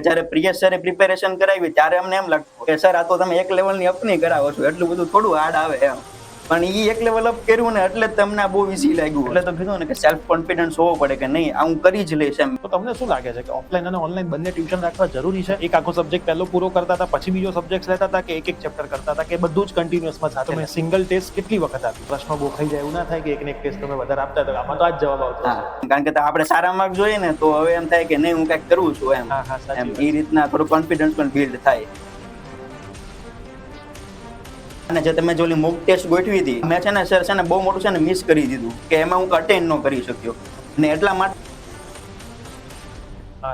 જ્યારે પ્રિયેશ સરે પ્રિપેરેશન કરાવી ત્યારે અમને એમ લાગતું કે સર આ તો તમે એક લેવલની અપ નહીં કરાવો છો, એટલું બધું થોડું હાર્ડ આવે એમ. પણ ઈ એક લેવલ અપ કર્યું ને એટલે જ તમને બહુ ઈઝી લાગ્યું. એટલે તો કીધું ને કે સેલ્ફ કોન્ફિડન્સ હોવો પડે કે નહીં આ હું કરી જ લઈશ એમ. તો તમને શું લાગે છે કે ઓફલાઈન અને ઓનલાઈન બંને ટ્યુશન રાખવા જરૂરી છે? એક આખો સબ્જેક્ટ પહેલો પૂરો કરતા હતા પછી બીજો સબ્જેક્ટ લેતા હતા, કે એક એક ચેપ્ટર કરતા હતા, કે બધું જ કન્ટિન્યુઅસમાં સાથે? તમે સિંગલ ટેસ્ટ કેટલી વખત આપ્યું? પ્રશ્નો ગોખાઈ જાય એવું ના થાય કે એકને એક ટેસ્ટ તમે વધારે આપતા હતા, આમાં તો આ જ જવાબ આવતો હશે? કારણ કે આપણે સારા માર્ક જોઈએ ને તો હવે એમ થાય કે નહીં હું કંઈક કરું છું એમ. એમ એ રીતના થોડું કોન્ફિડન્સ પણ બિલ્ડ થાય. અને જે તમે જોલી મોક ટેસ્ટ ગોઠવી હતી, મેં છે ને સર છે ને બહુ મોટું છે ને મિસ કરી દીધું કે એમાં હું અટેન્ડ ન કરી શક્યો ને એટલા માટે.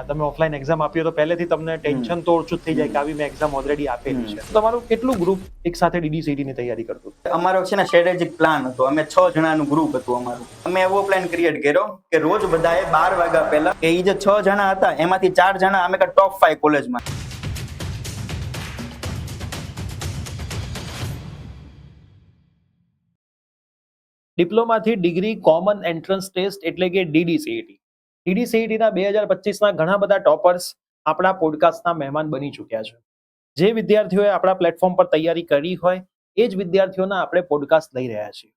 તમે ઓફલાઈન એક્ઝામ આપ્યો તો પહેલેથી તમને ટેન્શન તો ઓછું થઈ જાય કે આવી મેં એક્ઝામ ઓલરેડી આપેલી છે. તમારું કેટલું ગ્રુપ એક સાથે DDCT ની તૈયારી કરતું? અમારો છે ને સ્ટ્રેટેજિક પ્લાન હતો. અમે 6 જણાનું ગ્રુપ હતું અમારું. અમે એવો પ્લાન ક્રિએટ કર્યો કે રોજ બધાએ 12 વાગ્યા પહેલા કે એ જે 6 જણા હતા એમાંથી 4 જણા અમે ટોપ 5 કોલેજમાં. ડિપ્લોમાથી ડિગ્રી કોમન એન્ટ્રન્સ ટેસ્ટ એટલે કે DDCT. DDCTના 2025ના ઘણા બધા ટોપર્સ આપણા પોડકાસ્ટના મહેમાન બની ચૂક્યા છે. જે વિદ્યાર્થીઓએ આપણા પ્લેટફોર્મ પર તૈયારી કરી હોય એ જ વિદ્યાર્થીઓના આપણે પોડકાસ્ટ લઈ રહ્યા છીએ.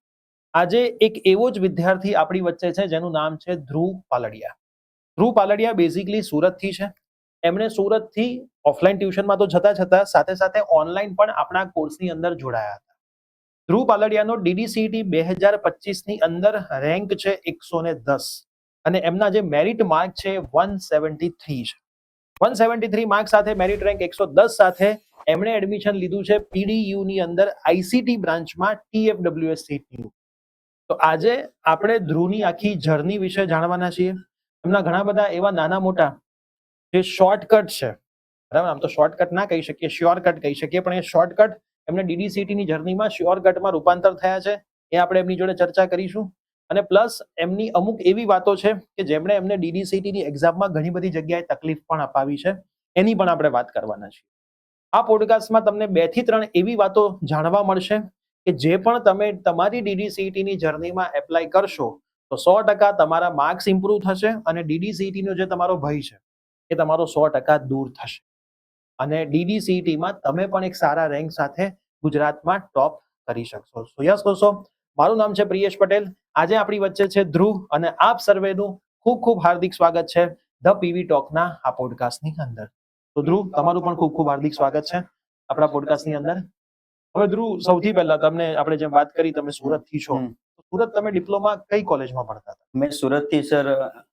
આજે એક એવો જ વિદ્યાર્થી આપણી વચ્ચે છે જેનું નામ છે ધ્રુવ પાલડિયા. ધ્રુવ પાલડિયા બેઝિકલી સુરતથી છે. એમણે સુરતથી ઓફલાઈન ટ્યુશનમાં તો જતા સાથે સાથે ઓનલાઈન પણ આપણા કોર્સની અંદર જોડાયા હતા. ધ્રુવ પાલડિયાનો DDCT 2025ની અંદર રેન્ક છે 110 અને એમના જે મેરિટ માર્ક છે 173 છે. 173 માર્ક સાથે મેરિટ રેન્ક 110 સાથે એમણે એડમિશન લીધું છે PDU ની અંદર ICT બ્રાન્ચમાં TFWS સીટનું. તો આજે આપણે ધ્રુવની આખી જર્ની વિશે જાણવાના છીએ. એમના ઘણા બધા એવા નાના મોટા જે શોર્ટકટ છે, બરાબર, આમ તો શોર્ટકટ ના કહી શકીએ, શ્યોરકટ કહી શકીએ, પણ એ શોર્ટકટ એમને DDCTની જર્નીમાં શ્યોરકટમાં રૂપાંતર થયા છે એ આપણે એમની જોડે ચર્ચા કરીશું. અને પ્લસ એમની અમુક એવી વાતો છે કે જેમણે એમને DDCTની એક્ઝામમાં ઘણી બધી જગ્યાએ તકલીફ પણ અપાવી છે, એની પણ આપણે વાત કરવાના છીએ. આ પોડકાસ્ટમાં તમને 2 થી 3 એવી વાતો જાણવા મળશે કે જે પણ તમે તમારી DDCTની જર્નીમાં એપ્લાય કરશો તો 100% તમારા માર્ક્સ ઇમ્પ્રુવ થશે અને DDCTનો જે તમારો ભય છે એ તમારો 100% દૂર થશે અને DDCTમાં તમે પણ એક સારા રેન્ક સાથે ગુજરાતમાં ટોપ કરી શકશો. સો યસ દોસ્તો, મારું નામ છે પ્રિયેશ પટેલ. આજે આપણી વચ્ચે છે ધ્રુવ અને આપ સર્વેનું ખૂબ ખૂબ હાર્દિક સ્વાગત છે ધ PV ટોકના આ પોડકાસ્ટની અંદર. તો ધ્રુવ, તમારું પણ ખૂબ ખૂબ હાર્દિક સ્વાગત છે આપણા પોડકાસ્ટની અંદર. હવે ધ્રુવ, સૌથી પહેલા તમને આપણે જેમ વાત કરી તમે સુરતથી છો, સુરત તમે ડિપ્લોમા કઈ કોલેજમાં ભણતા હતા? મેં સુરતથી sir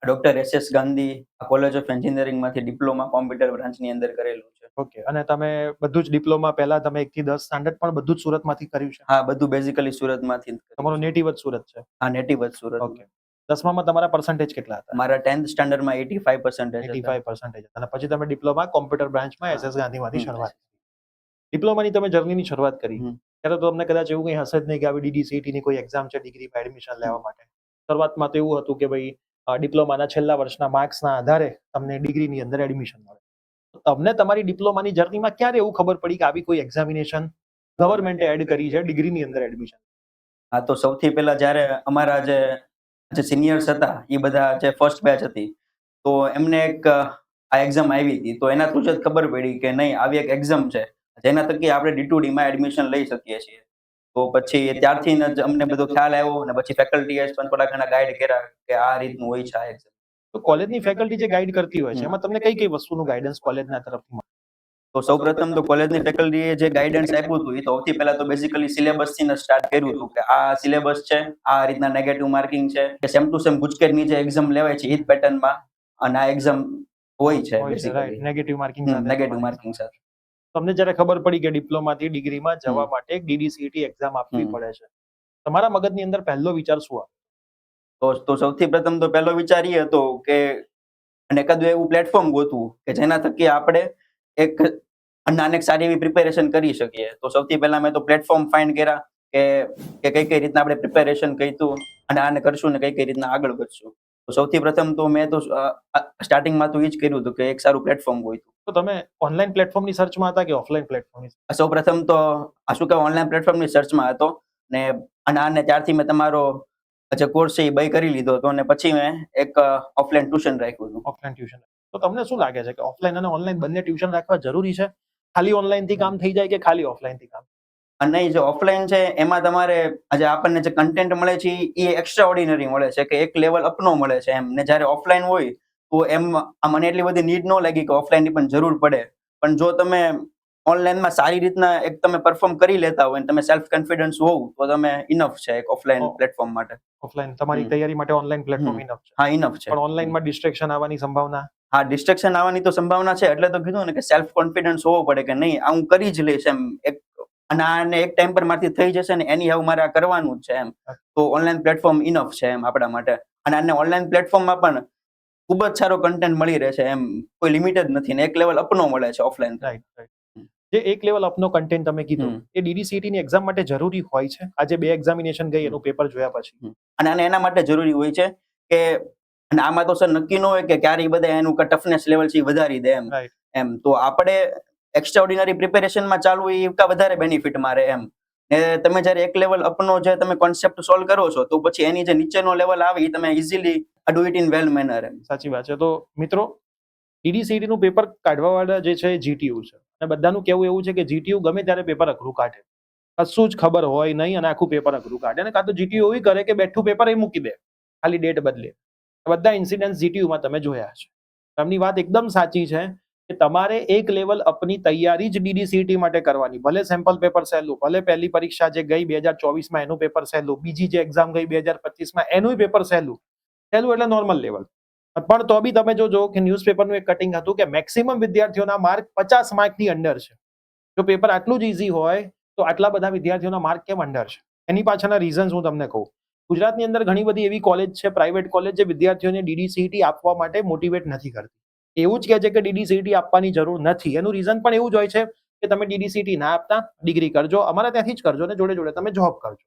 doctor SS Gandhi college of એન્જિનિયરિંગમાંથી ડિપ્લોમા કોમ્પ્યુટર બ્રાન્ચની અંદર કરેલું છે. ઓકે, અને તમે બધું જ ડિપ્લોમા પહેલા તમે 1 થી 10 સ્ટાન્ડર્ડ પણ બધું જ સુરતમાંથી કર્યું છે? હા, બધું બેઝિકલી સુરતમાંથી. તમારું નેટિવ જ સુરત છે? હા, નેટિવ જ સુરત. ઓકે. 10માં તમારા પર્સન્ટેજ કેટલા હતા? મારા 10th સ્ટાન્ડર્ડમાં 85% 85% અને પછી તમે ડિપ્લોમા કોમ્પ્યુટર બ્રાન્ચમાં SS ગાંધીમાંથી શરૂઆત કરી. ડિપ્લોમાની તમે જર્નીની શરૂઆત કરી ત્યારે તો તમને કદાચ એવું કંઈ હશે જ નહીં કે આવી DDCTની કોઈ એક્ઝામ છે ડિગ્રીમાં એડમિશન લેવા માટે. શરૂઆતમાં તો એવું હતું કે ભાઈ ડિપ્લોમાના છેલ્લા વર્ષના માર્ક્સના આધારે તમને ડિગ્રીની અંદર એડમિશન મળે. તમને તમારી ડિપ્લોમાની જર્નીમાં ક્યારે એવું ખબર પડી કે આવી કોઈ એક્ઝામિનેશન ગવર્મેન્ટે એડ કરી છે ડિગ્રીની અંદર એડમિશન? હા, તો સૌથી પહેલા જ્યારે અમારા જે સિનિયર્સ હતા એ બધા જે ફર્સ્ટ બેચ હતી તો એમને એક આ એક્ઝામ આવી હતી તો એના થ્રુ જ ખબર પડી કે નહીં આવી એક એક્ઝામ છે જેના થકી આપણે D2D માં એડમિશન લઈ શકીએ છીએ. તો પછી ત્યારથી જ અમને બધો ખ્યાલ આવ્યો અને પછી ફેકલ્ટીએ પણ થોડા ઘણા ગાઈડ કર્યા કે આ રીતનું હોય છે આ એક્ઝામ. તો કોલેજની ફેકલ્ટી જે ગાઈડ કરતી હોય છે એમાં તમને કઈ કઈ વસ્તુનું ગાઈડન્સ કોલેજના તરફથી મળે? તો સૌપ્રથમ તો કોલેજની ફેકલ્ટીએ જે ગાઈડન્સ આપ્યું હતું એ તો સૌથી પહેલા તો બેઝિકલી સિલેબસથી જ સ્ટાર્ટ કર્યું હતું કે આ સિલેબસ છે, આ રીતના નેગેટિવ માર્કિંગ છે, કે સેમ ટુ સેમ ગુજકેટની જે એક્ઝામ લેવાય છે એ જ પેટર્નમાં અને આ એક્ઝામ હોય છે બેઝિકલી નેગેટિવ માર્કિંગ સાથે. તમને જ્યારે ખબર પડી કે ડિપ્લોમાથી ડિગ્રીમાં જવા માટે એક DDCT એક્ઝામ આપવી પડે છે, તમારા મગજની અંદર પહેલો વિચાર શું આવ્યો? તો સૌથી પ્રથમ તો પહેલો વિચાર એ હતો કે એકાદું એવું પ્લેટફોર્મ ગોતવું કે જેના થકી આપણે એક સારી એવી પ્રિપેરેશન કરી શકીએ. તો સૌથી પહેલા મેં તો પ્લેટફોર્મ ફાઇન્ડ કર્યા કે કઈ રીતના આપણે પ્રિપેરેશન કર્યું અને આને કરશું ને કઈ રીતના આગળ વધશું. તો સૌથી પ્રથમ તો મેં તો સ્ટાર્ટિંગમાં તો એ જ કર્યું હતું કે એક સારું પ્લેટફોર્મ હોય. તો તમે ઓનલાઈન પ્લેટફોર્મની સર્ચમાં હતા કે ઓફલાઈન પ્લેટફોર્મની? સૌ પ્રથમ તો ઓનલાઈન પ્લેટફોર્મની સર્ચમાં હતો ને આને ત્યારથી મેં તમારો જે કોર્સ છે એ બાય કરી લીધો હતો અને પછી મેં એક ઓફલાઈન ટ્યુશન રાખ્યું હતું. Offline tuition. તો તમને શું લાગે છે કે ઓફલાઈન અને ઓનલાઈન બંને ટ્યુશન રાખવા જરૂરી છે? ખાલી ઓનલાઈન થી કામ થઈ જાય કે ખાલી ઓફલાઈન થી કામ? અને નહીં, જે ઓફલાઈન છે એમાં તમારે આજે આપણને જે કન્ટેન્ટ મળે છે એ એક્સ્ટ્રા ઓર્ડિનરી મળે છે, કે એક લેવલ અપનો મળે છે એમ. ને જ્યારે ઓફલાઈન હોય તો એમ મને એટલી બધી નીડ ન લાગી કે ઓફલાઈનની પણ જરૂર પડે. પણ જો તમે ઓનલાઈનમાં સારી રીતના એક તમે પરફોર્મ કરી લેતા હોય અને તમે સેલ્ફ કોન્ફિડન્સ હોવ તો તમે ઇનફ છે એક ઓફલાઈન ઓ. પ્લેટફોર્મ માટે. ઓફલાઈન તમારી તૈયારી માટે ઓનલાઈન પ્લેટફોર્મ ઇનફ છે. હા, ઇનફ છે. પણ ઓનલાઈનમાં ડિસ્ટ્રેક્શન આવવાની સંભાવના? હા, ડિસ્ટ્રેક્શન આવવાની તો સંભાવના છે, એટલે તો કીધું ને કે સેલ્ફ કોન્ફિડન્સ હોવો પડે કે નહીં આ હું કરી જ લઈશ એમ. અને આને એક ટાઈમ પર મારથી થઈ જશે ને એની હાવ મારે આ કરવાનું જ છે એમ. તો ઓનલાઈન પ્લેટફોર્મ ઇનફ છે એમ આપણા માટે. અને આને ઓનલાઈન પ્લેટફોર્મમાં પણ ખૂબ જ સારો કન્ટેન્ટ મળી રહે છે એમ. કોઈ લિમિટ જ નથી ને એક લેવલ અપનો મળે છે ઓફલાઈન. રાઈટ. જે એક લેવલ અપનો કન્ટેન્ટ તમે કીધું એ DDCET ની એક્ઝામ માટે જરૂરી હોય છે? આજે 2 એક્ઝામિનેશન ગઈ એનું પેપર જોયા પછી. અને એના માટે જરૂરી હોય છે કે અને આમાં તો સર નક્કી ન હોય કે ક્યારે બધા એનું ટફનેસ લેવલ છે વધારી દે એમ. રાઈટ. એમ તો આપણે એક્સ્ટ્રા ઓર્ડિનરી પ્રિપેરેશનમાં ચાલવું એ વધારે બેનિફિટ મારે એમ. ને તમે જ્યારે એક લેવલ અપનો જે તમે કોન્સેપ્ટ સોલ્વ કરો છો તો પછી એની જે નીચેનો લેવલ આવે એ તમે easily do it in well manner એમ. સાચી વાત છે. તો મિત્રો, DDCET નું પેપર કાઢવા વાળા જે છે GTU છે, અને બધાનું કેવું એવું છે કે GTU ગમે ત્યારે પેપર અઘરું કાઢે, કશું જ ખબર હોય નહીં અને આખું પેપર અઘરું કાઢે. અને કાં તો GTU એવું કરે કે બેઠું પેપર એ મૂકી દે, ખાલી ડેટ બદલે. બધા ઇન્સિડન્ટ્સ GTU માં તમે જોયા છે. એમની વાત એકદમ સાચી છે કે તમારે એક લેવલ અપની તૈયારી જ DDCET માટે કરવાની. ભલે સેમ્પલ પેપર સહેલું, ભલે પહેલી પરીક્ષા જે ગઈ 2024માં એનું પેપર સહેલું, બીજી જે એક્ઝામ ગઈ 2025માં એનું પેપર સહેલું એટલે નોર્મલ લેવલ. પણ તો બી તમે જો કે ન્યૂઝપેપરનું એક કટિંગ હતું કે મેક્સિમમ વિદ્યાર્થીઓના માર્ક 50 માર્કની અંડર છે. જો પેપર આટલું જ ઇઝી હોય તો આટલા બધા વિદ્યાર્થીઓના માર્ક કેમ અંડર છે? એની પાછળના રીઝન્સ હું તમને કહું. ગુજરાતની અંદર ઘણી બધી એવી કોલેજ છે, પ્રાઇવેટ કોલેજ, જે વિદ્યાર્થીઓને DDCET આપવા માટે મોટિવેટ નથી કરતી. એવું જ કહે છે કે DDCET આપવાની જરૂર નથી. એનું રીઝન પણ એવું જ હોય છે કે તમે DDCET ના આપતા ડિગ્રી કરજો, અમારા ત્યાંથી જ કરજો ને જોડે જોડે તમે જોબ કરજો.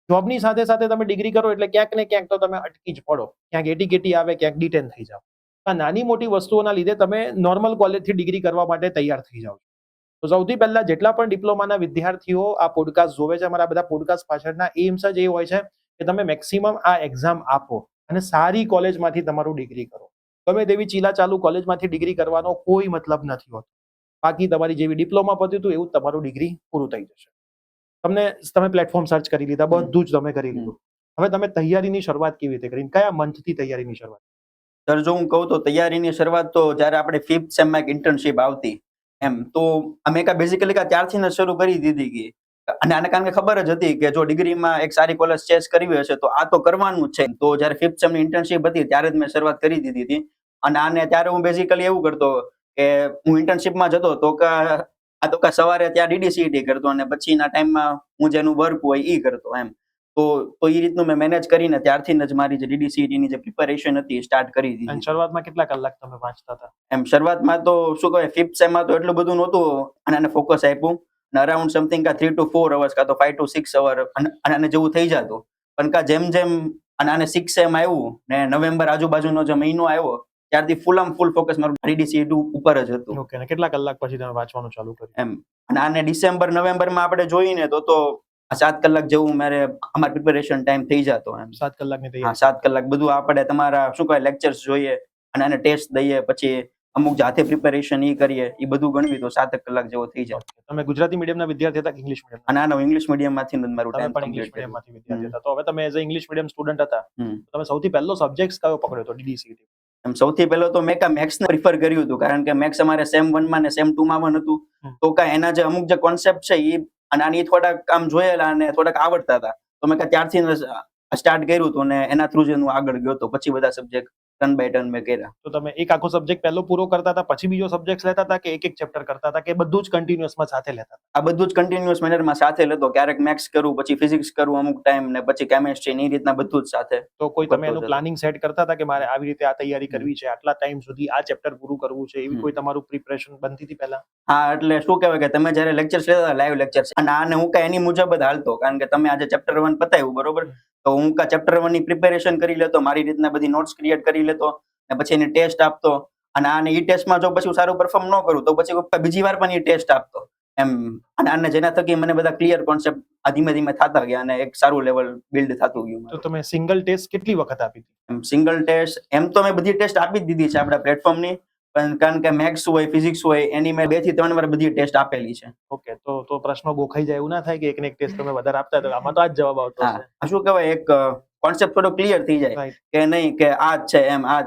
જોબની સાથે સાથે તમે ડિગ્રી કરો એટલે ક્યાંક ને ક્યાંક તો તમે અટકી જ પડો, ક્યાંક એટીકેટી આવે, ક્યાંક ડિટેન થઈ જાઓ. આ નાની મોટી વસ્તુઓના લીધે તમે નોર્મલ કોલેજથી ડિગ્રી કરવા માટે તૈયાર થઈ જાઓ. તો સૌથી પહેલા જેટલા પણ ડિપ્લોમાના વિદ્યાર્થીઓ આ પોડકાસ્ટ જોવે છે, અમારા બધા પોડકાસ્ટ પાછળના એમ્સ જ એ હોય છે કે તમે મેક્સિમમ આ એક્ઝામ આપો અને સારી કોલેજમાંથી તમારું ડિગ્રી કરો. ગમે તેવી ચીલા ચાલુ કોલેજમાંથી ડિગ્રી કરવાનો કોઈ મતલબ નથી હોતો. બાકી તમારી જેવી ડિપ્લોમા પત્યું હતું એવું તમારું ડિગ્રી પૂરું થઈ જશે. તમે પ્લેટફોર્મ સર્ચ કરી લીધા, બધું જ તમે કરી લીધું. હવે તમે તૈયારીની શરૂઆત કેવી રીતે કરી? કયા મંથથી તૈયારીની શરૂઆત? સર, જો હું કહું તો તૈયારીની શરૂઆત તો જ્યારે આપણે 5th સેમમાં એક ઇન્ટર્નશિપ આવતી એમ, તો અમે બેઝિકલી ત્યારથી જ શરૂ કરી દીધી કે અને આને કારણ કે ખબર જ હતી કે જો ડિગ્રીમાં એક સારી કોલેજ ચેસ કરવી હશે તો આ તો કરવાનું જ છે. તો જ્યારે 5th સેમની ઇન્ટર્નશિપ હતી ત્યારે જ મેં શરૂઆત કરી દીધી હતી. અને આને ત્યારે હું બેઝિકલી એવું કરતો કે હું ઇન્ટર્નશિપમાં જતો તો સવારે ત્યાં DDCET કરતો અને પછીના ટાઈમમાં હું જેનું વર્ક હોય એ કરતો એમ. તો એ રીતનું મેં મેનેજ કરીને ત્યારથી જ મારી જે DDCET ની જે પ્રિપેરેશન હતી સ્ટાર્ટ કરી દીધી. અને શરૂઆતમાં કેટલા કલાક તમે વાંચતા હતા? એમ શરૂઆતમાં તો શું કહેવાય 5th સેમમાં તો એટલું બધું નહોતું અને આને ફોકસ આપ્યું. અરાઉન્ડ સમથિંગ 3 to 4 hours કાં તો 5 to 6 hours અને આને જેવું થઈ જતું. પણ જેમ જેમ આને 6 સેમ આવ્યું ને નવેમ્બર આજુબાજુનો જે મહિનો આવ્યો ત્યારથી ફૂલ ફોકસ મારું DDCET ઉપર જ હતું. ઓકે. અને કેટલા કલાક પછી તમે વાંચવાનું ચાલુ કર્યું? એમ અને આને ડિસેમ્બર નવેમ્બરમાં આપણે જોઈએ તો 7 કલાક જેવું અમાર પ્રિપેરેશન ટાઈમ થઈ જતો એમ. 7 કલાકની હા, તૈયારી? 7 કલાક બધું આપણે તમારા શું કહેવાય લેક્ચર્સ જોઈએ અને આને ટેસ્ટ દઈએ, પછી અમુક જાતે પ્રિપેરેશન કરીએ, એ બધું ગણવી તો 7 કલાક જેવો થઈ જાય. તમે ગુજરાતી મીડિયમના વિદ્યાર્થી હતા કે ઇંગ્લિશ મીડિયમ? અને આનો ઇંગ્લિશ મીડિયમમાંથી જ મારું તમે ટાઈમ પણ ઇંગ્લિશ કમ્પ્લીટ કર્યું. મીડિયમમાંથી વિદ્યાર્થી હતા. તો હવે તમે as a English medium student હતા, તમે સૌથી પહેલો સબ્જેક્ટ કયો પકડ્યો હતો DDCET? એમ સૌથી પહેલો તો મેં મેથ્સને પ્રિફર કર્યું હતું, કારણ કે મેથ્સ અમારે સેમ 1 માં ને સેમ 2 માં પણ હતું. તો એના જે અમુક જે કોન્સેપ્ટ છે એ અને આની થોડાક આમ જોયેલા અને થોડાક આવડતા હતા. તો મેં ત્યારથી સ્ટાર્ટ કર્યું હતું અને એના થ્રુ જ હું આગળ ગયો હતો. પછી બધા સબ્જેક્ટ ટર્ન બાય ટર્ન મેં કર્યા. તો તમે એક આખો સબ્જેક્ટ પહેલો પૂરો કરતા હતા પછી બીજો સબ્જેક્ટ લેતા હતા કે એક ચેપ્ટર કરતા હતા કે બધું જ કન્ટિન્યુઅસમાં સાથે લેતા હતા? આ બધું જ કન્ટિન્યુઅસ મેનરમાં સાથે લેતો. ક્યારેક મેથ્સ કરું, પછી ફિઝિક્સ કરું અમુક ટાઈમ, ને પછી કેમેસ્ટ્રી, એ રીતના બધું જ સાથે. તો કોઈ તમે એનું પ્લાનિંગ સેટ કરતા હતા કે મારે આવી રીતે આ તૈયારી કરવી છે, આટલા ટાઈમ સુધી આ ચેપ્ટર પૂરું કરવું છે, એવી કોઈ તમારું પ્રિપરેશન બનતી હતી પહેલા? હા, એટલે શું કહેવાય કે તમે જ્યારે લેક્ચર્સ લેતા હતા, લાઈવ લેક્ચર્સ, અને આને હું એની મુજબ જ હાલતો, કારણ કે તમે આજે ચેપ્ટર 1 પતાવ્યું બરોબર, તો હું ચેપ્ટર 1 ની પ્રિપેરેશન કરી લેતો, મારી રીતના બધી નોટ્સ ક્રિએટ કરી લેતો અને પછી એની ટેસ્ટ આપતો. અને ઈ ટેસ્ટમાં જો પછી સારું પરફોર્મ ન કરું તો પછી બીજી વાર પણ ઈ ટેસ્ટ આપતો. એમ અને જેના થકી મને બધા ક્લિયર કોન્સેપ્ટ ધીમે ધીમે થતા ગયા અને એક સારું લેવલ બિલ્ડ થતું ગયું તો મારું. તમે સિંગલ ટેસ્ટ કેટલી વખત આપી હતી? એમ સિંગલ ટેસ્ટ એમ તો મેં બધી ટેસ્ટ આપી જ દીધી છે આપણા પ્લેટફોર્મની, પણ કારણ કે મેથ્સ હોય ફિઝિક્સ હોય એની મેં 2 થી 3 વાર બધી ટેસ્ટ આપેલી છે. ઓકે, તો પ્રશ્નો ગોખાઈ જાય એવું ના થાય કે એકને એક ટેસ્ટ તમે વધારે આપતા તો આમાં તો આ જ જવાબ આવતો હા, હશે. શું કહેવાય એક કોન્સેપ્ટ થોડો ક્લિયર થઈ જાય રાઈટ, કે નહીં કે આ જ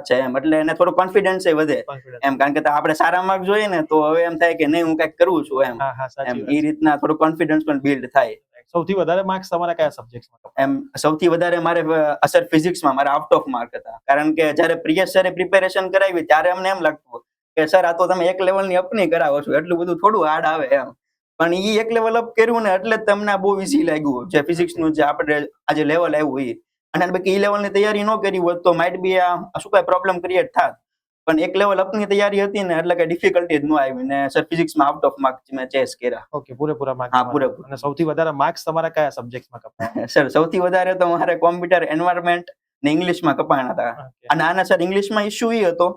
છે એમ એટલે એને થોડો કોન્ફિડન્સ વધે કોન્ફિડન્સ. એમ, કારણ કે આપણે સારા માર્ક જોઈએ ને તો હવે એમ થાય કે નહીં હું કંઈક કરું છું એમ હા, સાચી એમ વાત એ રીતના થોડો કોન્ફિડન્સ પણ બિલ્ડ થાય. સૌથી વધારે માર્ક્સ તમારા કયા સબ્જેક્ટમાં? એમ સૌથી વધારે મારે અસર ફિઝિક્સમાં મારા આઉટ ઓફ માર્ક હતા, કારણ કે જ્યારે પ્રિયસ સરે પ્રિપેરેશન કરાવી ત્યારે અમને એમ લાગતું કે સર આ તો તમે એક લેવલની અપની કરાવો છો, એટલું બધું થોડું હાર્ડ આવે એમ, પણ એ એક લેવલ અપ કર્યું ને એટલે જ તમને બહુ ઈઝી લાગ્યું જે ફિઝિક્સનું જે આપણે આજે લેવલ આવ્યું એ. અને બાકી એ લેવલની તૈયારી ન કરી હોત તો માઇટ બી આ શું કઈ પ્રોબ્લેમ ક્રિએટ થાત, પણ એક લેવલ અપની તૈયારી હતી ને એટલે કઈ ડિફિકલ્ટી જ ન આવી ને સર ફિઝિક્સમાં આઉટ ઓફ માર્ક મેં ચેસ કર્યા. ઓકે, પૂરેપૂરા માર્ક્સ. હા, પૂરેપૂરા. અને સૌથી વધારે માર્ક્સ તમારા કયા સબ્જેક્ટમાં કપાયા? સર સૌથી વધારે તો મારે કોમ્પ્યુટર એન્વાયરમેન્ટ ને ઇંગ્લિશમાં કપાણા હતા. Okay. અને આના સર ઇંગ્લિશમાં ઇશ્યુ એ હતો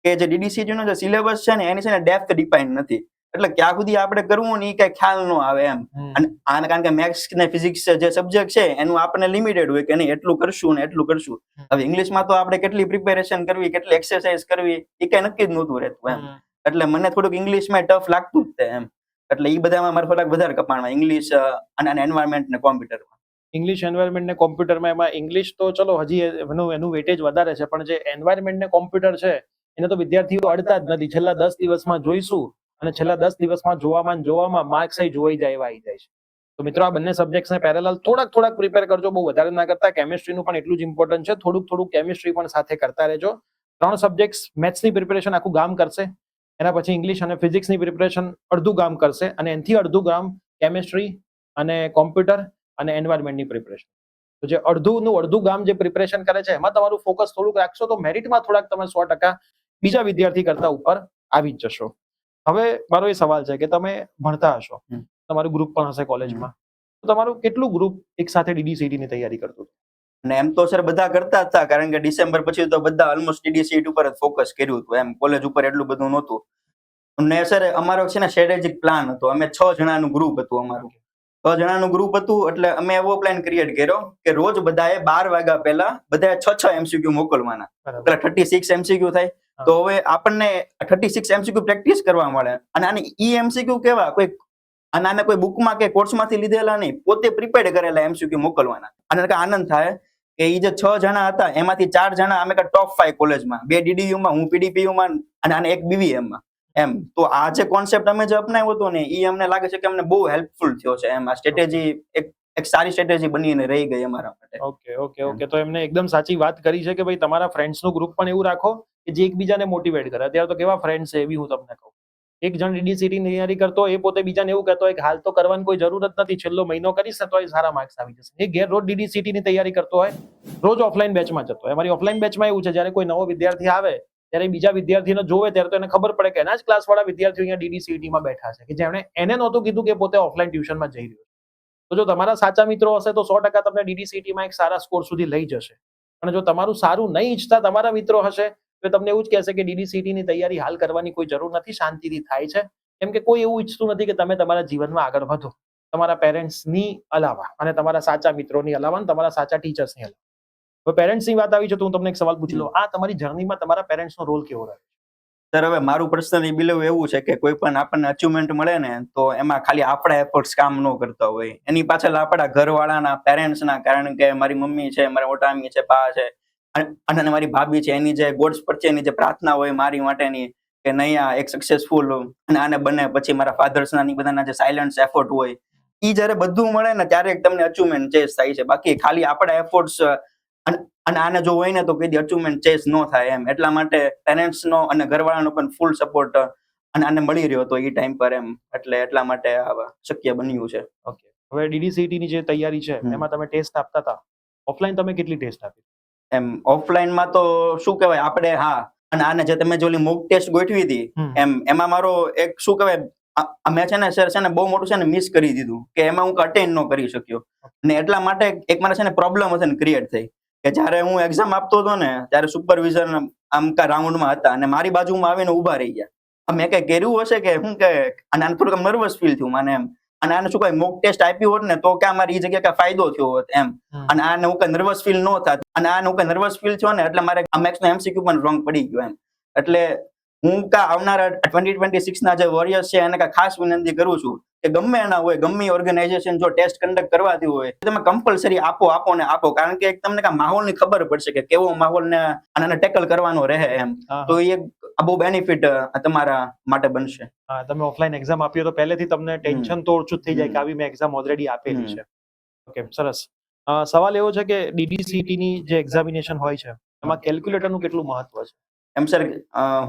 કે જે DDCT નો જે સિલેબસ છે ને એની છે ને ડેપ્થ ડિફાઇન નથી, એટલે ક્યાં સુધી આપણે કરવું ને એ કઈ ખ્યાલ ન આવે એમ. અને આના કારણ કે મેથ્સ ને ફિઝિક્સ જે સબ્જેક્ટ છે એનું આપણને લિમિટેડ હોય કે નહીં એટલું કરશું ને એટલું કરશું. હવે ઇંગ્લિશમાં તો આપણે કેટલી પ્રિપેરેશન કરવી, કેટલી એક્સરસાઇઝ કરવી એ કઈ નક્કી જ નહોતું રહેતું એમ, એટલે મને થોડુંક ઇંગ્લિશમાં ટફ લાગતું જ તે એમ, એટલે એ બધામાં મારે થોડાક વધારે કપાણમાં ઇંગ્લિશ અને એન્વાયરમેન્ટ ને કોમ્પ્યુટરમાં. ઇંગ્લિશ એન્વાયરમેન્ટ ને કોમ્પ્યુટરમાં એમાં ઇંગ્લિશ તો ચલો હજી એનું વેટેજ વધારે છે, પણ જે એન્વાયરમેન્ટ ને કોમ્પ્યુટર છે એને તો વિદ્યાર્થીઓ અડતા જ નથી. છેલ્લા 10 દિવસમાં જોઈશું અને છેલ્લા 10 દિવસમાં જોવામાં માર્ક્સ જોઈ જાય એવા આવી જાય છે. તો મિત્રો આ બંને સબ્જેક્ટ્સને પેરેલલ થોડાક પ્રિપેર કરજો, બહુ વધારે ના કરતા. કેમિસ્ટ્રીનું પણ એટલું જ ઇમ્પોર્ટન્ટ છે, થોડુંક કેમિસ્ટ્રી પણ સાથે કરતા રહેજો. 3 સબ્જેક્ટ્સ મેથ્સની પ્રિપેરેશન આખું ગામ કરશે, એના પછી ઇંગ્લિશ અને ફિઝિક્સની પ્રિપેરેશન અડધું ગામ કરશે, અને એનાથી અડધું ગામ કેમિસ્ટ્રી અને કોમ્પ્યુટર અને એન્વાયરમેન્ટની પ્રિપેરેશન. તો જે અડધું ગામ જે પ્રિપેરેશન કરે છે એમાં તમારું ફોકસ થોડુંક રાખશો તો મેરિટમાં થોડાક તમે 100% બીજા વિદ્યાર્થી કરતા ઉપર આવી જ જશો. હવે મારો એ સવાલ છે કે તમે ભણતા હશો, તમારું ગ્રુપ પણ હશે કોલેજમાં, તો તમારું કેટલું ગ્રુપ એક સાથે DDCT ની તૈયારી કરતું હતું? અને એમ તો સર બધા કરતા જ હતા, કારણ કે ડિસેમ્બર પછી તો બધા ઓલમોસ્ટ DDCT ઉપર જ ફોકસ કર્યું હતું એમ, કોલેજ ઉપર એટલું બધું નહોતું. અને સર અમારો છે ને સ્ટ્રેટેજિક પ્લાન હતો, અમે 6 જણાનું ગ્રુપ હતું અમારું. 6 જણાનું ગ્રુપ હતું એટલે અમે એવો પ્લાન ક્રિએટ કર્યો કે રોજ બધાએ 12 વાગ્યા પહેલા બધાએ 6 MCQ મોકલવાના, એટલે 36 MCQ થાય. તો હવે આપણને 36 MCQ પ્રેક્ટિસ કરવા મળે, અને આની MCQ કેવા કોઈ આને કોઈ બુકમાં કે કોર્સમાંથી લીધેલા નહીં, પોતે પ્રિપેર્ડ કરેલા MCQ મોકલવાના. અને આનંદ થાય કે એ જે 6 જણા હતા એમાંથી 4 જણા અમે ટોપ 5 કોલેજમાં, 2 DDUમાં, હું PDPUમાં અને એક BVMમાં એમ. તો આ જે કોન્સેપ્ટ અમે જે અપનાવ્યો હતો ને એ અમને લાગે છે કે અમને બહુ હેલ્પફુલ થયો છે એમ. આ સ્ટ્રેટેજી એક સારી સ્ટ્રેટેજી બનીને રહી ગઈ અમારા માટે. ઓકે. તો એમને એકદમ સાચી વાત કરી છે કે ભાઈ તમારા ફ્રેન્ડ્સનું ગ્રુપ પણ એવું રાખો કે જે એકબીજાને મોટિવેટ કરે. અત્યારે તો કેવા ફ્રેન્ડ્સ છે એવી હું તમને કહું, એક જણ DDCT ની તૈયારી કરતો હોય એ પોતે બીજાને એવું કહેતો હોય કે હાલ તો કરવાની કોઈ જરૂર જ નથી, છેલ્લો મહિનો કરીશ ને તો સારા માર્ક્સ આવી જશે. એ ઘેર રોજ DDCT ની તૈયારી કરતો હોય, રોજ ઓફલાઈન બેચમાં જતો હોય. અમારી ઓફલાઈન બેચમાં એવું છે, જ્યારે કોઈ નવો વિદ્યાર્થી આવે ત્યારે બીજા વિદ્યાર્થીને જોવે ત્યારે તો એને ખબર પડે કે એના જ ક્લાસવાળા વિદ્યાર્થીઓ અહીંયા DDCT માં બેઠા છે, કે જેમણે એને નહોતું કીધું કે પોતે ઓફલાઈન ટ્યુશનમાં જઈ રહ્યો છે. તો જો તમારા સાચા મિત્રો હશે તો 100% તમને DDCT માં એક સારા સ્કોર સુધી લઈ જશે. અને જો તમારું સારું નહીં ઈચ્છતા તમારા મિત્રો હશે તો તમને એવું જ કહેશે કે DDCT ની તૈયારી હાલ કરવાની કોઈ જરૂર નથી, શાંતિથી થાય છે. કેમ કે કોઈ એવું ઈચ્છતું નથી કે તમે તમારા જીવનમાં આગળ વધો, તમારા પેરેન્ટ્સની અલાવા અને તમારા સાચા મિત્રોની અલાવા અને તમારા સાચા ટીચર્સની અલાવા. હવે પેરેન્ટ્સની વાત આવી છે તો હું તમને એક સવાલ પૂછી લઉં, આ તમારી જર્નીમાં તમારા પેરેન્ટ્સનો રોલ કેવો રહ્યો? સર હવે મારું પર્સનલી બિલીવ એવું છે કે કોઈ પણ આપણને અચીવમેન્ટ મળે ને તો એમાં ખાલી આપણા એફર્ટ્સ કામ ન કરતા હોય, એની પાછળ આપણા ઘરવાળાના, પેરેન્ટ્સના, કારણ કે મારી મમ્મી છે, મારા મોટા મમ્મી છે, બા છે અને મારી ભાભી છે, એની જે ગોડ્સ પ્રત્યેની જે પ્રાર્થના હોય મારી માટેની કે નહીં આ એક સક્સેસફુલ અને આને બને, પછી મારા ફાધર્સના ની બધાના જે સાયલન્ટ એફર્ટ હોય એ જ્યારે બધું મળે ને ત્યારે તમને અચીવમેન્ટ ચેસ થાય છે. બાકી ખાલી આપણા એફર્ટ્સ અને આને જો હોય ને તો કદી અચીવમેન્ટ ચેસ ન થાય એમ. એટલા માટે પેરેન્ટ્સનો અને ઘરવાળાનો પણ ફૂલ સપોર્ટ અને આને મળી રહ્યો હતો એ ટાઈમ પર એમ, એટલે એટલા માટે શક્ય બન્યું છે. ઓકે. હવે DDCT ની જે તૈયારી છે એમાં તમે ટેસ્ટ આપતા હતા, ઓફલાઈન તમે કેટલી ટેસ્ટ આપી? એમ ઓફલાઈનમાં તો શું કહેવાય આપણે અને આને જે તમે જે ઓલી મોક ટેસ્ટ ગોઠવી હતી એમાં મારો એક શું કહેવાય મેં છે ને સર છે ને બહુ મોટું છે ને મિસ કરી દીધું કે એમાં હું અટેન્ડ ન કરી શક્યો, અને એટલા માટે એક મારે છે ને પ્રોબ્લેમ હતી ને ક્રિએટ થઈ કે જ્યારે હું એક્ઝામ આપતો હતો ને ત્યારે સુપરવિઝન આમ રાઉન્ડમાં હતા અને મારી બાજુમાં આવીને ઊભા રહી ગયા મેં કઈ કર્યું હશે કે શું કે અને આને થોડુંક નર્વસ ફીલ થયું મને એમ, અને આને શું કઈ મોક ટેસ્ટ આપ્યું હોત ને તો ક્યાં મારી એ જગ્યાએ કઈ ફાયદો થયો હોત એમ, અને આને હું કઈ નર્વસ ફીલ ન થાત, અને આને હું કઈ નર્વસ ફીલ થયો ને એટલે મારે આ મેથ્સ નો MCQ પણ રોંગ પડી ગયો એમ. એટલે હું આવનારા 2026 ના જે વોરિયર્સ છે એને ખાસ વિનંતી કરું છું કે ગમે એના હોય, ગમે ઓર્ગેનાઇઝેશન જો ટેસ્ટ કન્ડક્ટ કરવાથી હોય તમે કમ્પલસરી આપો ને આપો, કારણ કે તમને માહોલની ખબર પડશે કે કેવો માહોલ ને આને ટેકલ કરવાનો રહે એમ. તો એ બહુ બેનિફિટ તમારા માટે બનશે. હા, તમે ઓફલાઈન એક્ઝામ આપી તો પહેલેથી તમને ટેન્શન તો ઓછું થઈ જાય કે આવી મેં એક્ઝામ ઓલરેડી આપેલી છે. ઓકે, સરસ. સવાલ એવો છે કે DDCET ની જે એક્ઝામિનેશન હોય છે એમાં કેલ્ક્યુલેટરનું કેટલું મહત્વ છે? એમ સર,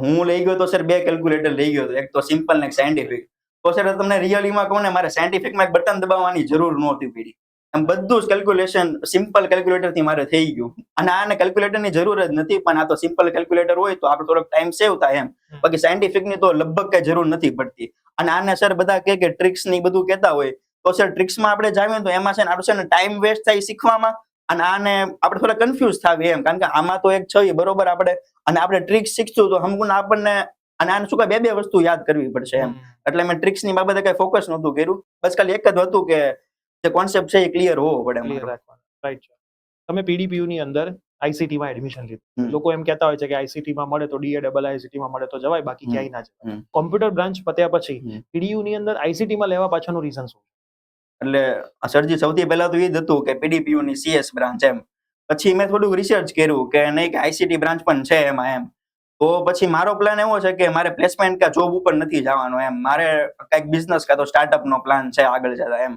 હું લઈ ગયો તો સર 2 કેલ્ક્યુલેટર લઈ ગયો હતો, એક તો સિમ્પલ ને એક સાયન્ટિફિક. તો સર તમને રિયલીમાં કહું ને, મારે સાયન્ટિફિકમાં એક બટન દબાવવાની જરૂર નહોતી પડી. એમ બધું જ કેલ્ક્યુલેશન સિમ્પલ કેલ્ક્યુલેટર થી મારે થઈ ગયું, અને આને કેલ્ક્યુલેટરની જરૂર જ નથી, પણ આ તો સિમ્પલ કેલ્ક્યુલેટર હોય તો આપણે થોડોક ટાઈમ સેવ થાય એમ. બાકી સાયન્ટિફિકની તો લગભગ કઈ જરૂર નથી પડતી. અને આને સર બધા કહે કે ટ્રિક્સ ની બધું કહેતા હોય, તો સર ટ્રિક્સમાં આપણે જાવીએ તો એમાં છે ને આપણું છે ને ટાઈમ વેસ્ટ થાય શીખવામાં, અને આને આપણે થોડા કન્ફ્યુઝ થાવીએ એમ, કારણ કે આમાં તો એક છે બરોબર આપણે, અને આપણે ટ્રિક્સ શીખશું તો હમણાં આપણને અને આને શું કઈ બે વસ્તુ યાદ કરવી પડશે એમ. એટલે મેં ટ્રિક્સ ની બાબતે કઈ ફોકસ નહોતું કર્યું, બસ ખાલી એક જ હતું કે જે કોન્સેપ્ટ છે એ ક્લિયર હોવો પડે. ક્લિયર રાખવાનો, રાઈટ છે. તમે PDPU ની અંદર ICT માં એડમિશન લીધું. લોકો એમ કહેતા હોય છે કે ICT માં મળે તો DAIICT માં મળે તો જવાય, બાકી ક્યાંય ના જવાય. કોમ્પ્યુટર બ્રાન્ચ પત્યા પછી PDU ની અંદર ICT માં લેવા પાછળનું રીઝન શું? એટલે સરજી સૌથી પહેલા તો એ જ હતું કે PDPU ની CS બ્રાન્ચ એમ. પછી મેં થોડુંક રિસર્ચ કર્યું કે નહીં કે ICT બ્રાન્ચ પણ છે એમાં એમ. તો પછી મારો પ્લાન એવો છે કે મારે પ્લેસમેન્ટ કે જોબ ઉપર નથી જવાનો એમ, મારે કઈક બિઝનેસ કાં તો સ્ટાર્ટઅપ નો પ્લાન છે આગળ જતા એમ.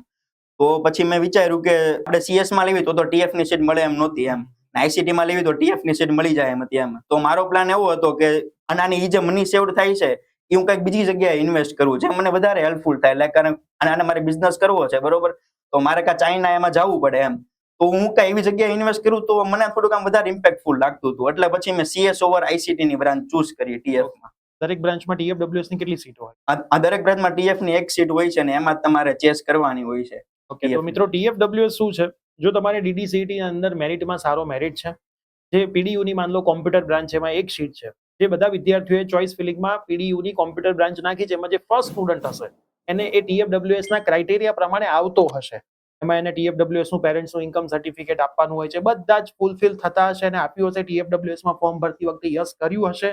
તો પછી મેં વિચાર્યું કે આપણે CS માં લેવી તો TF ની સીટ મળે એમ નહોતી એમ, ICT માં લેવી તો TF ની સીટ મળી જાય એમ હતી એમ. તો મારો પ્લાન એવો હતો કે આની જે મની સેવડ થાય છે એ હું કઈક બીજી જગ્યાએ ઇન્વેસ્ટ કરું, જે મને વધારે હેલ્પફુલ થાય. લાઈક આને મારે બિઝનેસ કરવો છે બરોબર, તો મારે ચાઇના એમાં જવું પડે એમ, તો હું કઈ એવી જગ્યાએ ઇન્વેસ્ટ કરું તો મને થોડુંક વધારે ઇમ્પેક્ટફુલ લાગતું હતું. એટલે પછી મેં CS ઓવર ICT ની બ્રાન્ચ ચૂઝ કરી TF માં. દરેક બ્રાન્ચમાં TFWS ની કેટલી સીટો હોય? આ દરેક બ્રાન્ચમાં TF ની એક સીટ હોય છે ને એમાં તમારે ચેસ કરવાની હોય છે. ઓકે, તો મિત્રો TFWS શું છે? જો તમારે DDCET ની અંદર મેરિટમાં સારો મેરિટ છે, જે PDU ની માન લો કોમ્પ્યુટર બ્રાન્ચ એમાં એક સીટ છે, જે બધા વિદ્યાર્થીઓએ ચોઇસ ફિલિંગમાં PDU ની કોમ્પ્યુટર બ્રાન્ચ નાખી છે, એમાં જે ફર્સ્ટ સ્ટુડન્ટ હશે એને એ TFWS ના ક્રાઇટેરિયા પ્રમાણે આવતો હશે. એમાં એને TFWS નું પેરેન્ટ્સનું ઇન્કમ સર્ટિફિકેટ આપવાનું હોય છે, બધા જ ફૂલફિલ થતા હશે અને આપ્યું હશે, TFWS માં ફોર્મ ભરતી વખતે યસ કર્યું હશે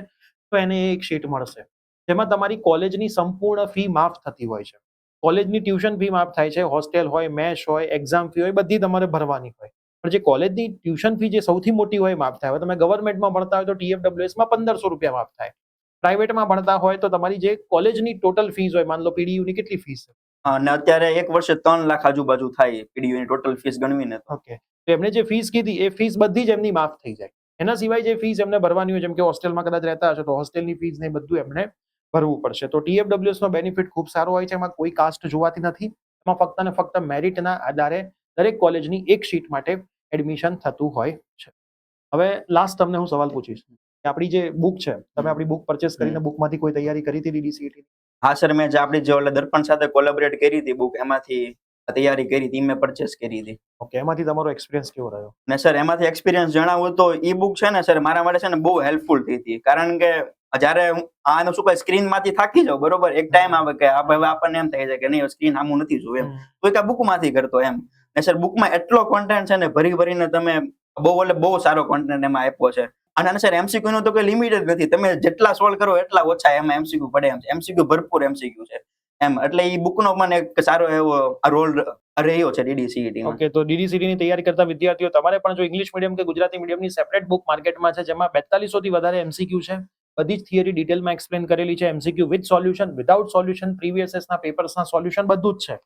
તો એને એક શીટ મળશે, જેમાં તમારી કોલેજની સંપૂર્ણ ફી માફ થતી હોય છે. કોલેજની ટ્યુશન ફી માફ થાય છે, હોસ્ટેલ હોય, મેશ હોય, એક્ઝામ ફી હોય, બધી તમારે ભરવાની હોય. પણ જે કોલેજની ટ્યુશન ફી જે સૌથી મોટી હોય માફ થાય. હવે તમે ગવર્મેન્ટમાં ભણતા હોય તો TFWS માં 1500 રૂપિયા માફ થાય. પ્રાઇવેટમાં ભણતા હોય તો તમારી જે કોલેજની ટોટલ ફીસ હોય, માન લો PDU ની કેટલી ફીસ છે? અને અત્યારે એક વર્ષે 3 લાખ આજુબાજુ થાય PDU ની ટોટલ ફીસ ગણવીને. ઓકે, તો એમને જે ફીસ કીધી એ ફીસ બધી જ એમની માફ થઈ જાય. એના સિવાય જે ફીસ એમને ભરવાની હોય, જેમ કે હોસ્ટેલમાં કદાચ રહેતા હશે તો હોસ્ટેલની ફીસ ને બધું એમને ભરવું પડશે. તો TFWS નો બેનિફિટ ખૂબ સારો હોય છે, એમાં કોઈ કાસ્ટ જોવાતી નથી, એમાં ફક્ત ને ફક્ત મેરિટના આધારે દરેક કોલેજની એક સીટ માટે એડમિશન થતું હોય છે. હવે લાસ્ટ તમને હું સવાલ પૂછીશ કે આપણી જે બુક છે, તમે આપણી બુક પરચેસ કરીને બુકમાંથી કોઈ તૈયારી કરી હતી DDCET ની? હા સર, મેં જે આપણી જે દર્પણ સાથે કોલેબોરેટ કરી હતી બુક, એમાંથી તૈયારી કરી હતી, મેં પરચેસ કરી હતી. ઓકે, એમાંથી તમારો એક્સપિરિયન્સ કેવો રહ્યો? ને સર એમાંથી એક્સપિરિયન્સ જણાવું તો ઈ બુક છે ને સર મારા માટે છે ને બહુ હેલ્પફુલ થઈ હતી, કારણ કે જયારે આનું શું કહે સ્ક્રીન માંથી થાકી જાવ બરોબર, એક ટાઈમ આવે કે હવે આપણને એમ થાય છે કે નહીં સ્ક્રીન આમું નથી જોવું એમ, તો એક આ બુક માંથી કરતો એમ. ને સર બુકમાં એટલો કોન્ટેન્ટ છે ને ભરી ભરીને તમે બહુ સારો કોન્ટેન્ટ એમાં આપ્યો છે. અને સર MCQ નું તો કોઈ લિમિટ જ નથી, તમે જેટલા સોલ્વ કરો એટલા ઓછા એમાં MCQ પડે એમ છે. MCQ ભરપૂર MCQ છે એમ, એટલે ઈ બુકનો મને એક સારો એવો રોલ રહ્યો છે DDCET માં. ઓકે, તો DDCET ની તૈયારી કરતા વિદ્યાર્થીઓ તમારે પણ જો ઇંગ્લિશ મીડિયમ કે ગુજરાતી મીડિયમની સેપરેટ બુક માર્કેટમાં છે, જેમાં 4200 થી વધારે MCQ છે, બધી જ થિયરી ડિટેલમાં એક્સપ્લેન કરેલી છે, MCQ with solution, without solution, previous ના પેપર્સના સોલ્યુશન બધું જ છે.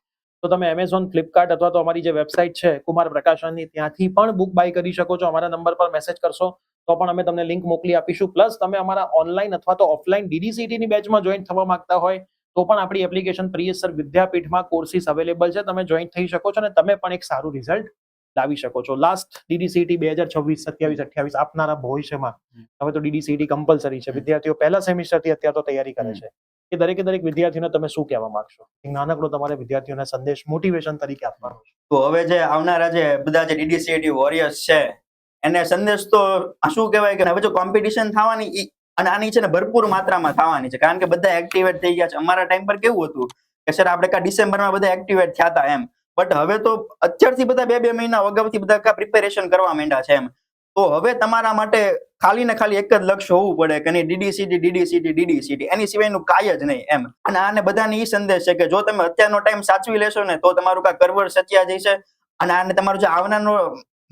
તો તમે Amazon, Flipkart અથવા તો અમારી જે વેબસાઇટ છે કુમાર પ્રકાશનની, ત્યાંથી પણ બુક બાય કરી શકો છો. અમારા નંબર પર મેસેજ કરશો તો પણ અમે તમને લિંક મોકલી આપીશું. પ્લસ તમે અમારા ઓનલાઈન અથવા તો ઓફલાઈન DDCET ની બેચમાં જોઈન થવા માંગતા હોય તો પણ આપણી એપ્લિકેશન પ્રિયસર વિદ્યાપીઠમાં કોર્સિસ અવેલેબલ છે, તમે જોઈન થઈ શકો છો અને તમે પણ એક સારું રિઝલ્ટ લાવી શકો છો. લાસ્ટ DDCET 2026, 27, 28 આપનારા ભવિષ્યમાં હવે તો DDCET કમ્પલસરી છે, વિદ્યાર્થીઓ પહેલા સેમિસ્ટરથી અત્યારે તો તૈયારી કરે છે, કે દરેકે દરેક વિદ્યાર્થીઓને તમે શું કહેવા માંગશો? એક નાનકડો તમારે વિદ્યાર્થીઓને સંદેશ મોટિવેશન તરીકે આપવાનો છે. તો હવે જે આવનારા જે બધા જે DDCET વોરિયર્સ છે એને સંદેશ તો શું કહેવાય કે હવે જો કોમ્પિટિશન થવાની અને આની છે ને ભરપૂર માત્રામાં થવાની છે, કારણ કે બધા એક્ટિવેટ થઈ ગયા છે. અમારા ટાઈમ પર કેવું હતું કે સર આપણે ડિસેમ્બરમાં બધા એક્ટિવેટ થયા હતા એમ, બટ હવે તો અત્યારથી બધા 2-2 મહિના અગાઉથી બધા પ્રિપેરેશન કરવા માંડ્યા છે એમ. તો હવે તમારા માટે ખાલી ને ખાલી એક જ લક્ષ્ય હોવું પડે કે નહીં, DDCT એની સિવાયનું કાંઈ જ નહીં એમ. અને આને બધાને ઈ સંદેશ છે કે જો તમે અત્યારનો ટાઈમ સાચવી લેશો ને તો તમારું કાંઈ કરવર સચ્યા જશે, અને આને તમારું જે આવનારનો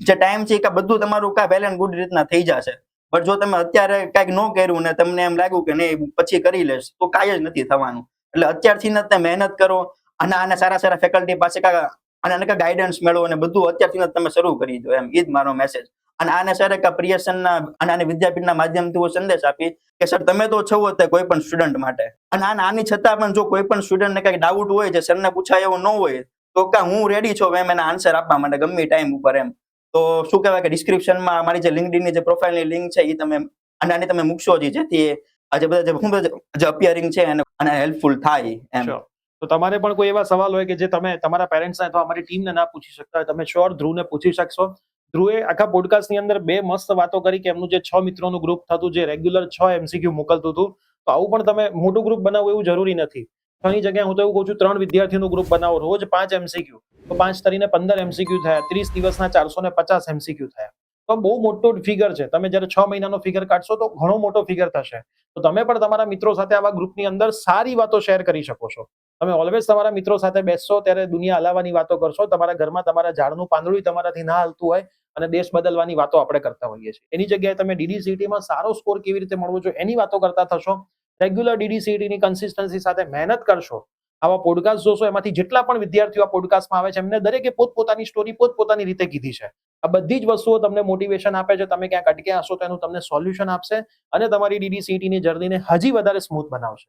જે ટાઈમ છે એ બધું તમારું કાંઈ વેલ એન્ડ ગુડ રીતના થઈ જશે. પણ જો તમે અત્યારે કાંઈક ન કર્યું ને તમને એમ લાગ્યું કે નહીં પછી કરી લેશ, તો કાંઈ જ નથી થવાનું. એટલે અત્યારથી જ તમે મહેનત કરો અને આને સારા ફેકલ્ટી પાસે આને ગાઈડન્સ મેળવો અને બધું અત્યારથી જ તમે શરૂ કરી દો એમ. એ જ મારો મેસેજ. અને આને સર પ્રિયસનના અને આને વિદ્યાપીઠના માધ્યમથી હું સંદેશ આપી કે સર તમે તો છો જ કોઈ પણ સ્ટુડન્ટ માટે, અને આની છતાં પણ જો કોઈ પણ સ્ટુડન્ટને કંઈક ડાઉટ હોય જે સરને પૂછાય એવું ન હોય તો હું રેડી છું એમ એના આન્સર આપવા માટે ગમે ટાઈમ ઉપર એમ. તો શું કહેવાય કે ડિસ્ક્રિપ્શનમાં મારી જે લિંક્ડઇનની જે પ્રોફાઇલની લિંક છે એ તમે આની તમે મૂકશો જેથી આજે બધા જે અપિયરિંગ છે અને હેલ્પફુલ થાય એમ. Sure. તો તમારે પણ કોઈ એવા સવાલ હોય કે જે તમે તમારા પેરેન્ટ્સને અથવા અમારી ટીમને ના પૂછી શકતા હોય, તમે શ્યોર ધ્રુવને પૂછી શકશો. ધ્રુવે આખા પોડકાસ્ટની અંદર 2 મસ્ત વાતો કરી કે એમનું જે 6 મિત્રોનું ગ્રુપ થતું, જે રેગ્યુલર 6 MCQ મોકલતું હતું. તો આવું પણ તમે મોટું ગ્રુપ બનાવો એવું જરૂરી નથી. ઘણી જગ્યાએ હું તો એવું કહું છું 3 વિદ્યાર્થીઓનું ગ્રુપ બનાવો, રોજ 5 MCQ, તો 5 તરીને 15 MCQ થયા, 30 દિવસના 450 MCQ થયા. તો બહુ મોટો ફિગર છે. તમે જ્યારે 6 મહિનાનો ફિગર કાઢશો તો ઘણો મોટો ફિગર થશે. તો તમે પણ તમારા મિત્રો સાથે આવા ગ્રુપની અંદર સારી વાતો શેર કરી શકો છો. તમે ઓલવેઝ તમારા મિત્રો સાથે બેસશો ત્યારે દુનિયા હલાવવાની વાતો કરશો, તમારા ઘરમાં તમારા ઝાડનું પાંદડું તમારાથી ના હાલતું હોય અને દેશ બદલવાની વાતો આપણે કરતા હોઈએ છીએ. એની જગ્યાએ તમે DDCT-માં સારો સ્કોર કેવી રીતે મળવો જોઈએ એની વાતો કરતા થશો. રેગ્યુલર DDCT-ની કન્સિસ્ટન્સી સાથે મહેનત કરશો, આવા પોડકાસ્ટ જોશો, એમાંથી જેટલા પણ વિદ્યાર્થીઓ આ પોડકાસ્ટમાં આવે છે એમને દરેકે પોતપોતાની સ્ટોરી પોતપોતાની રીતે કીધી છે. આ બધી જ વસ્તુઓ તમને મોટિવેશન આપે છે. તમે ક્યાંક અટક્યા હશો તો એનું તમને સોલ્યુશન આપશે અને તમારી DDCT-ની જર્નીને હજી વધારે સ્મૂથ બનાવશે.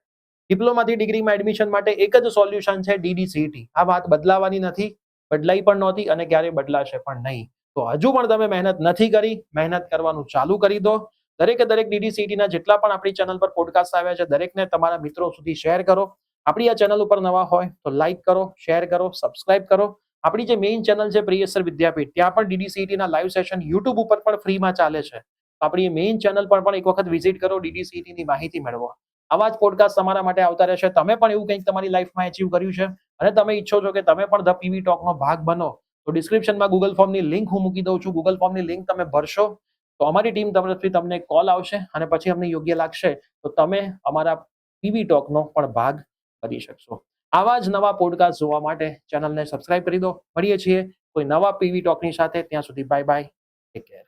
ડિપ્લોમાથી ડિગ્રીમાં એડમિશન માટે એક જ સોલ્યુશન છે, DDCT. આ વાત બદલાવાની નથી, બદલાઈ પણ નહોતી અને ક્યારેય બદલાશે પણ નહીં. તો હજુ પણ તમે મહેનત નથી કરી, મહેનત કરવાનું ચાલુ કરી દો. દરેકે દરેક DDCT-ના જેટલા પણ આપણી ચેનલ પર પોડકાસ્ટ આવ્યા છે દરેકને તમારા મિત્રો સુધી શેર કરો. આપણી આ ચેનલ ઉપર નવા હોય તો લાઈક કરો, શેર કરો, સબસ્ક્રાઇબ કરો. આપણી જે મેઇન ચેનલ છે પ્રિયસર વિદ્યાપીઠ, ત્યાં પણ DDCT-ના લાઈવ સેશન યુટ્યુબ ઉપર પણ ફ્રીમાં ચાલે છે. આપણી મેઇન ચેનલ પર પણ એક વખત વિઝિટ કરો, DDCT-ની માહિતી મેળવો. આવા જ પોડકાસ્ટ તમારા માટે આવતા રહેશે. તમે પણ એવું કંઈક તમારી લાઈફમાં અચીવ કર્યું છે અને તમે ઈચ્છો છો કે તમે પણ ધ પીવી ટોકનો ભાગ બનો, તો ડિસ્ક્રિપ્શનમાં ગૂગલ ફોર્મની લિંક હું મૂકી દઉં છું. ગૂગલ ફોર્મની લિંક તમે ભરશો તો અમારી ટીમ તરફથી તમને કોલ આવશે અને પછી અમને યોગ્ય લાગશે તો તમે અમારા પીવી ટોકનો પણ ભાગ બની શકશો. આવા જ નવા પોડકાસ્ટ જોવા માટે ચેનલને સબસ્ક્રાઇબ કરી દો. મળીએ છીએ કોઈ નવા પીવી ટોકની સાથે. ત્યાં સુધી બાય બાય, ટેક કેર.